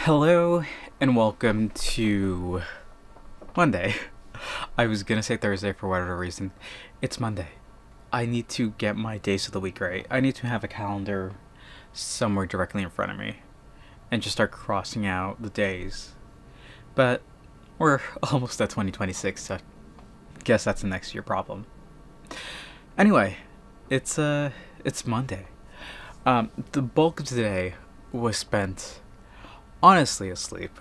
Hello and welcome to Monday. I was gonna say Thursday for whatever reason. It's Monday. I need to get my days of the week right. I need to have a calendar somewhere directly in front of me and just start crossing out the days. But we're almost at 2026, so I guess that's a next year problem. Anyway, it's Monday. The bulk of today was spent honestly asleep.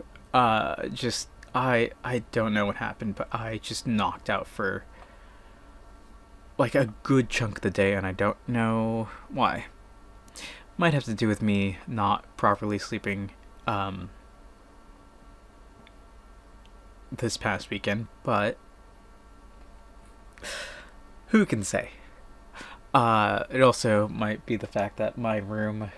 Just I don't know what happened, but I just knocked out for like a good chunk of the day, and I don't know why. Might have to do with me not properly sleeping this past weekend, but who can say? It also might be the fact that my room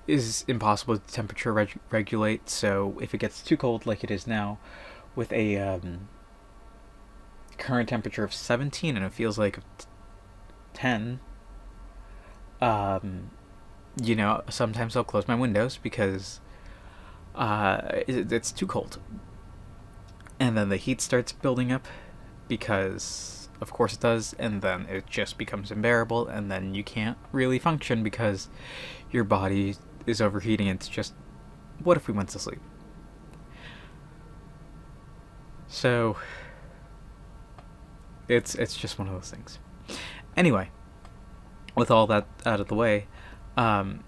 is impossible to temperature regulate, so if it gets too cold like it is now, with a current temperature of 17 and it feels like 10, sometimes I'll close my windows because it's too cold. And then the heat starts building up because, of course, it does, and then it just becomes unbearable, and then you can't really function because your body is overheating. It's just, what if we went to sleep? So it's just one of those things. Anyway, with all that out of the way, in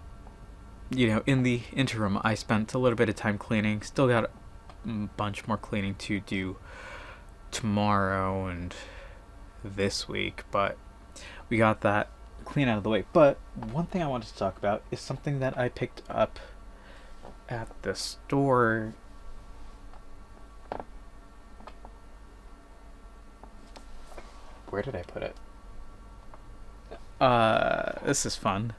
the interim, I spent a little bit of time cleaning. Still got a bunch more cleaning to do tomorrow and this week, but we got that clean out of the way. But one thing I wanted to talk about is something that I picked up at the store. Where did I put it? This is fun.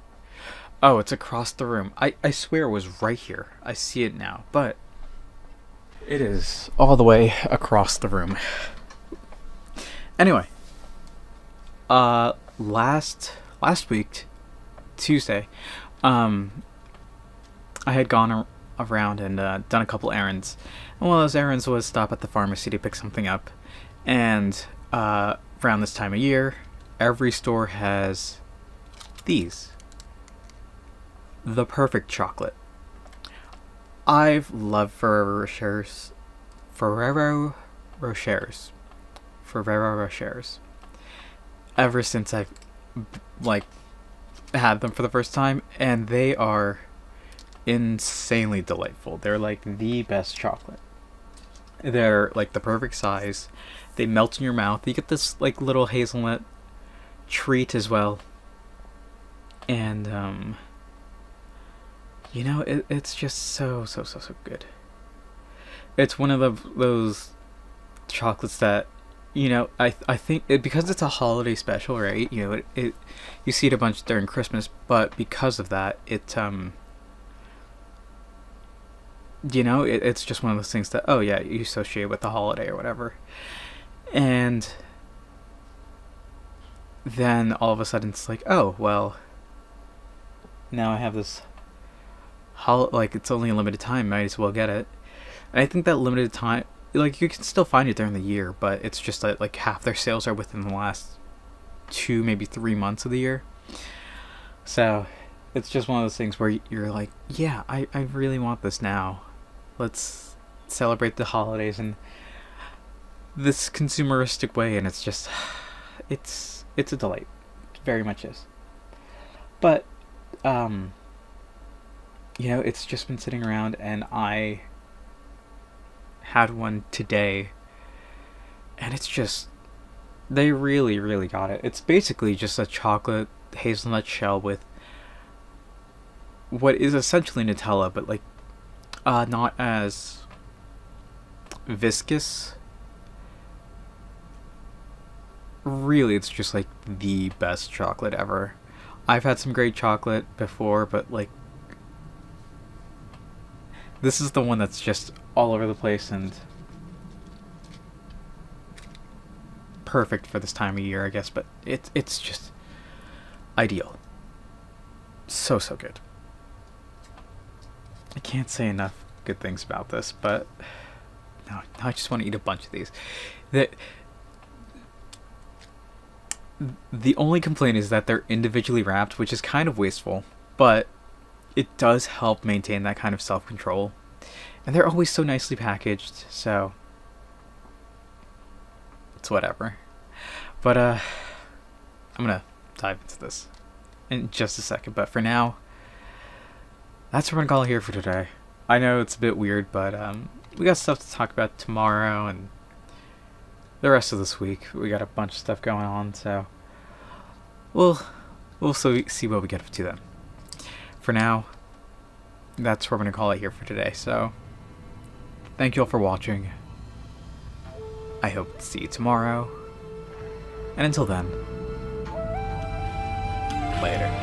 Oh, it's across the room. I swear it was right here. I see it now, but it is all the way across the room. Anyway, last week, Tuesday, I had gone around and done a couple errands. And one of those errands was stop at the pharmacy to pick something up. And around this time of year, every store has these. The perfect chocolate. I've loved Ferrero Rochers ever since I've had them for the first time, and they are insanely delightful. They're like the best chocolate. They're like the perfect size. They melt in your mouth. You get this like little hazelnut treat as well. And it's just so good. It's one of those chocolates that I think because it's a holiday special, right? It you see it a bunch during Christmas, but because of that, it's just one of those things that you associate with the holiday or whatever, and then all of a sudden it's like, oh well, now I have this it's only a limited time, might as well get it. And I think that limited time, like, you can still find it during the year, but it's just that like half their sales are within the last 2, maybe 3 months of the year. So it's just one of those things where you're like, yeah, I really want this now. Let's celebrate the holidays in this consumeristic way, and it's just it's a delight. It very much is. But it's just been sitting around, and I had one today, and it's just, they really got it. It's basically just a chocolate hazelnut shell with what is essentially Nutella, but like not as viscous. Really, it's just like the best chocolate ever. I've had some great chocolate before, but like, this is the one that's just all over the place and perfect for this time of year, I guess. But it's just ideal. So good. I can't say enough good things about this, but no, I just want to eat a bunch of these. The only complaint is that they're individually wrapped, which is kind of wasteful, but it does help maintain that kind of self-control. And they're always so nicely packaged, so it's whatever. But I'm gonna dive into this in just a second, but for now, that's what we're gonna call it here for today. I know it's a bit weird, but we got stuff to talk about tomorrow and the rest of this week. We got a bunch of stuff going on, so we'll see what we get up to then. For now, that's what we're gonna call it here for today. So thank you all for watching. I hope to see you tomorrow. And until then, later.